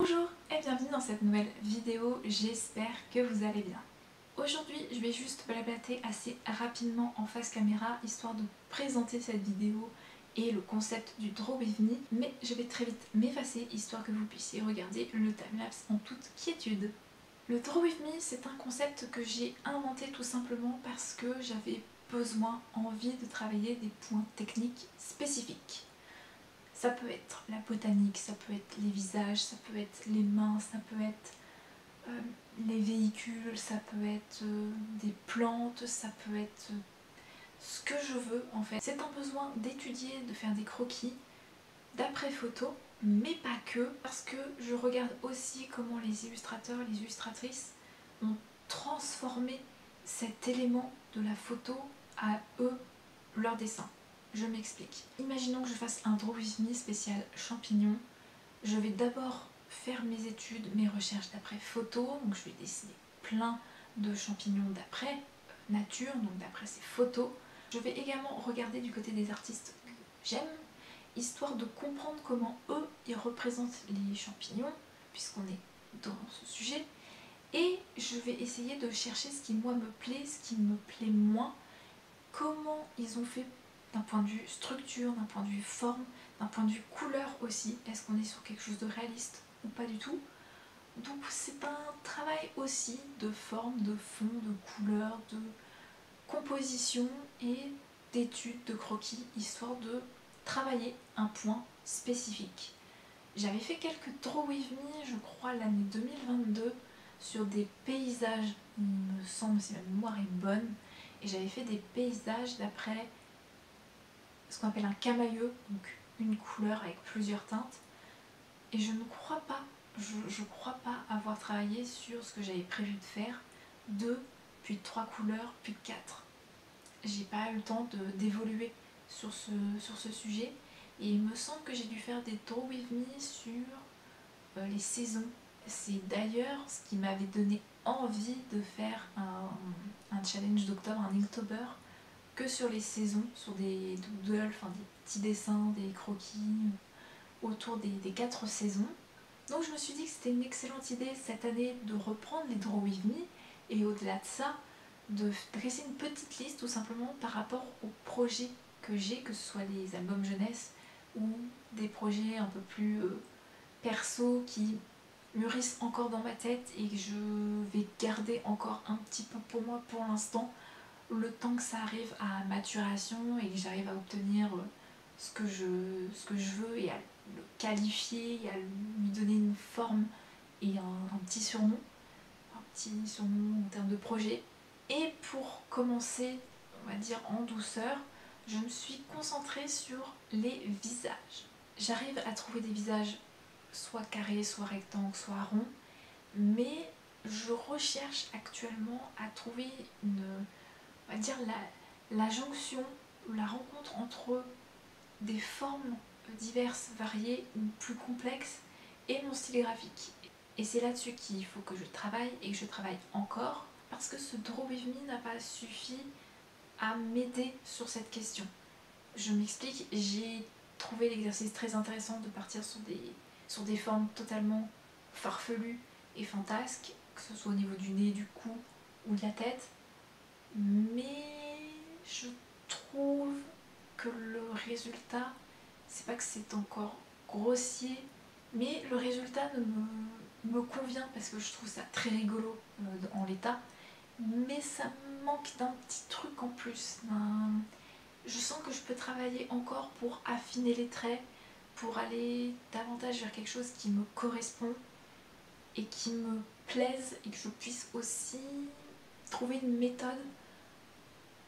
Bonjour et bienvenue dans cette nouvelle vidéo, j'espère que vous allez bien. Aujourd'hui je vais juste blablater assez rapidement en face caméra histoire de présenter cette vidéo et le concept du Draw With Me, mais je vais très vite m'effacer histoire que vous puissiez regarder le timelapse en toute quiétude. Le Draw With Me, c'est un concept que j'ai inventé tout simplement parce que j'avais besoin, envie de travailler des points techniques spécifiques. Ça peut être la botanique, ça peut être les visages, ça peut être les mains, ça peut être les véhicules, ça peut être des plantes, ça peut être ce que je veux en fait. C'est un besoin d'étudier, de faire des croquis, d'après photo, mais pas que, parce que je regarde aussi comment les illustrateurs, les illustratrices ont transformé cet élément de la photo à eux, leur dessin. Je m'explique. Imaginons que je fasse un Draw With Me spécial champignons. Je vais d'abord faire mes études, mes recherches d'après photo. Donc je vais dessiner plein de champignons d'après nature, donc d'après ces photos. Je vais également regarder du côté des artistes que j'aime, histoire de comprendre comment eux, ils représentent les champignons, puisqu'on est dans ce sujet. Et je vais essayer de chercher ce qui moi me plaît, ce qui me plaît moins, comment ils ont fait d'un point de vue structure, d'un point de vue forme, d'un point de vue couleur aussi. Est-ce qu'on est sur quelque chose de réaliste ou pas du tout? Donc c'est un travail aussi de forme, de fond, de couleur, de composition et d'études, de croquis, histoire de travailler un point spécifique. J'avais fait quelques Draw With Me, je crois l'année 2022, sur des paysages, il me semble, si ma mémoire est bonne, et j'avais fait des paysages d'après ce qu'on appelle un camailleux, donc une couleur avec plusieurs teintes, et je ne crois pas, je crois pas avoir travaillé sur ce que j'avais prévu de faire, 2, puis 3 couleurs, puis 4. J'ai pas eu le temps d'évoluer sur ce sujet, et il me semble que j'ai dû faire des Draw With Me sur les saisons. C'est d'ailleurs ce qui m'avait donné envie de faire un challenge d'octobre, un Inktober, que sur les saisons, sur des doodles, enfin des petits dessins, des croquis autour des 4 saisons. Donc je me suis dit que c'était une excellente idée cette année de reprendre les Draw With Me et au-delà de ça, de dresser une petite liste tout simplement par rapport aux projets que j'ai, que ce soit les albums jeunesse ou des projets un peu plus perso qui mûrissent encore dans ma tête et que je vais garder encore un petit peu pour moi pour l'instant, le temps que ça arrive à maturation et que j'arrive à obtenir ce que je veux et à le qualifier et à lui donner une forme et un petit surnom en termes de projet. Et pour commencer, on va dire en douceur, je me suis concentrée sur les visages. J'arrive à trouver des visages soit carrés, soit rectangles, soit ronds, mais je recherche actuellement à trouver on va dire la jonction, la rencontre entre des formes diverses, variées ou plus complexes et mon style graphique. Et c'est là-dessus qu'il faut que je travaille et que je travaille encore, parce que ce Draw With Me n'a pas suffi à m'aider sur cette question. Je m'explique, j'ai trouvé l'exercice très intéressant de partir sur des formes totalement farfelues et fantasques, que ce soit au niveau du nez, du cou ou de la tête, mais je trouve que le résultat, c'est pas que c'est encore grossier, mais le résultat me convient parce que je trouve ça très rigolo en l'état, mais ça me manque d'un petit truc en plus. Je sens que je peux travailler encore pour affiner les traits, pour aller davantage vers quelque chose qui me correspond et qui me plaise et que je puisse aussi trouver une méthode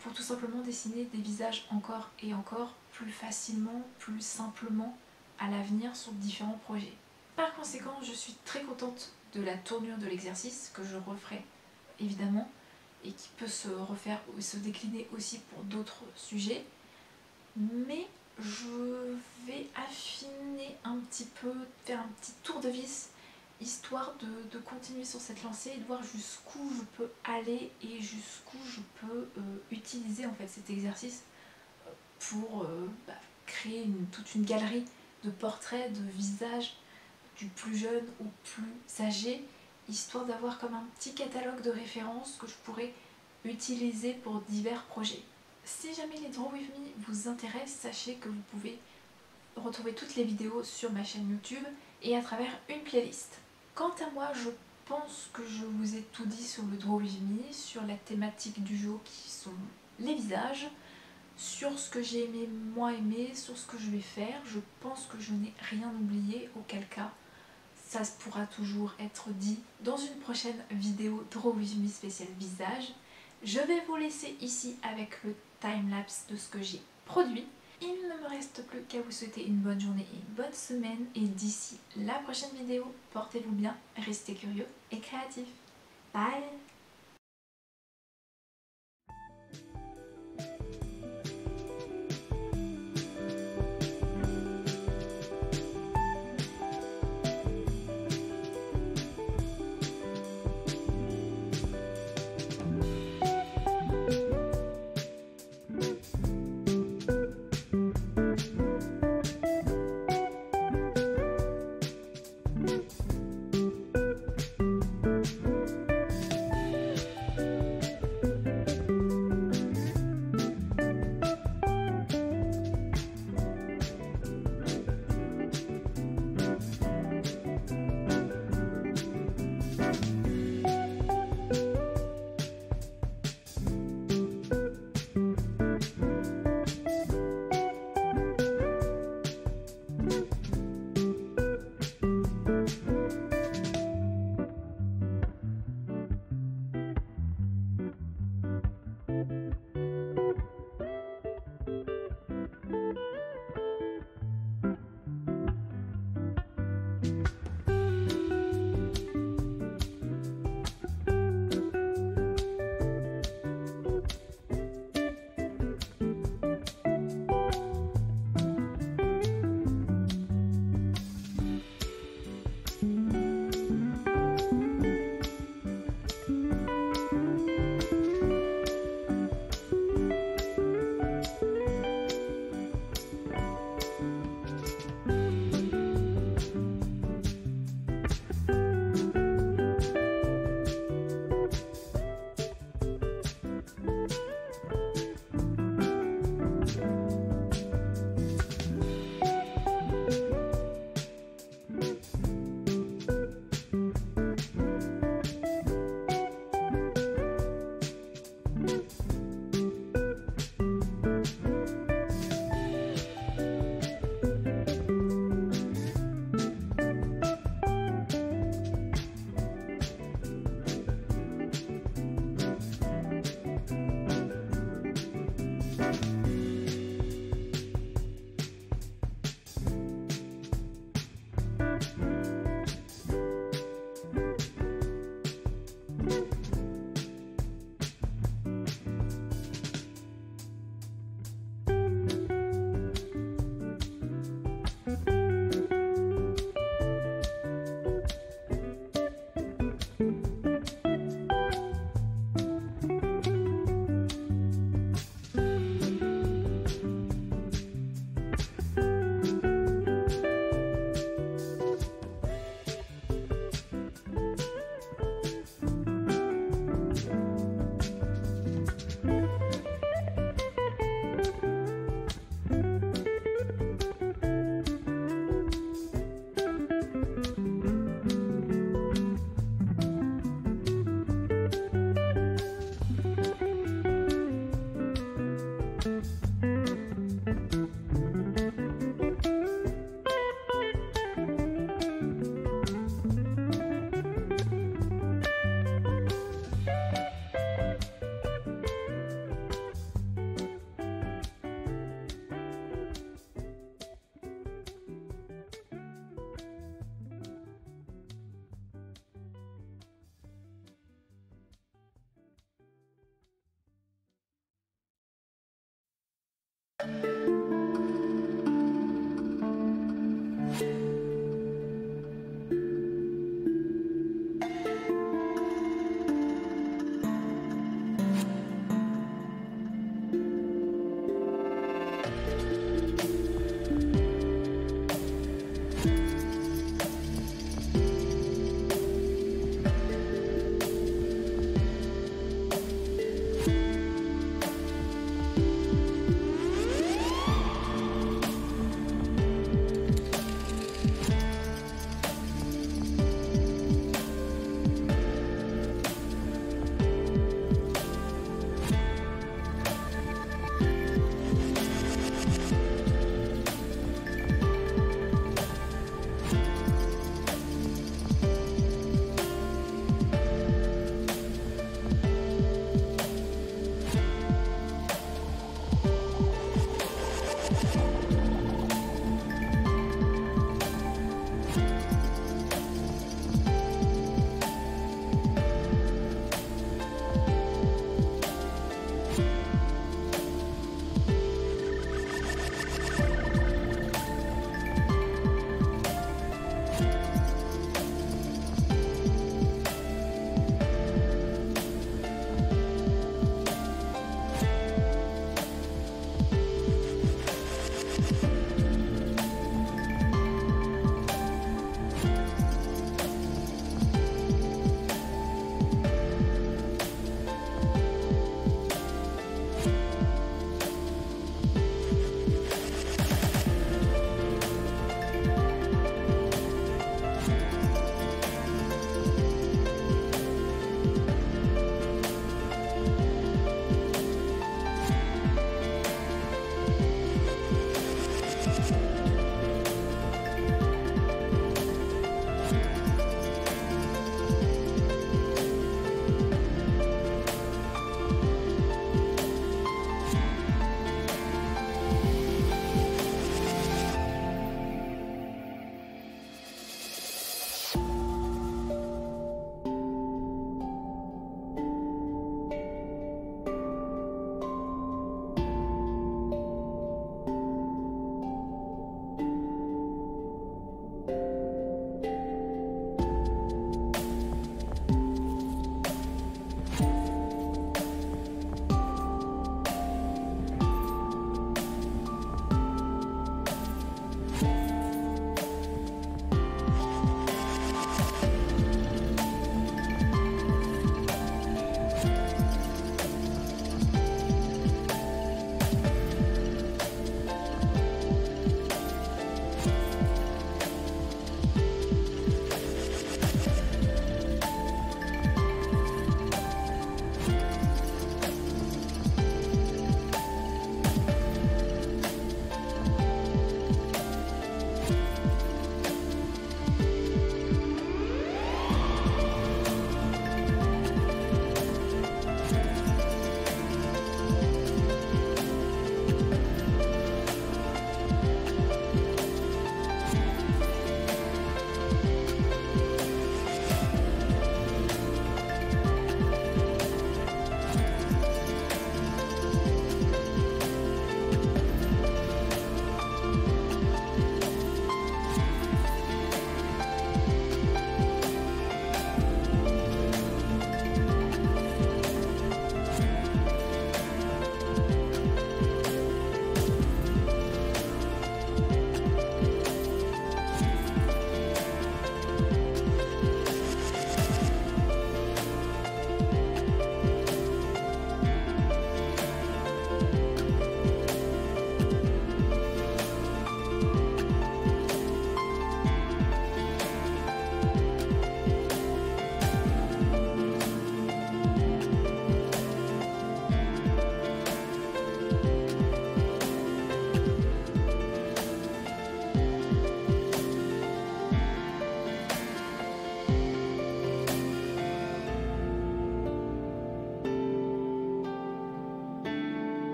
pour tout simplement dessiner des visages encore et encore plus facilement, plus simplement à l'avenir sur différents projets. Par conséquent, je suis très contente de la tournure de l'exercice que je referai évidemment et qui peut se refaire ou se décliner aussi pour d'autres sujets, mais je vais affiner un petit peu, faire un petit tour de vis histoire de continuer sur cette lancée et de voir jusqu'où je peux aller et jusqu'où je peux utiliser en fait cet exercice pour créer toute une galerie de portraits, de visages, du plus jeune au plus âgé, histoire d'avoir comme un petit catalogue de références que je pourrais utiliser pour divers projets. Si jamais les Draw With Me vous intéressent, sachez que vous pouvez retrouver toutes les vidéos sur ma chaîne YouTube et à travers une playlist. Quant à moi, je pense que je vous ai tout dit sur le Draw With Me, sur la thématique du jour qui sont les visages, sur ce que j'ai aimé, moins aimé, sur ce que je vais faire. Je pense que je n'ai rien oublié, auquel cas ça pourra toujours être dit dans une prochaine vidéo Draw With Me spéciale visage. Je vais vous laisser ici avec le timelapse de ce que j'ai produit. Il ne me reste plus qu'à vous souhaiter une bonne journée et une bonne semaine. Et d'ici la prochaine vidéo, portez-vous bien, restez curieux et créatifs. Bye!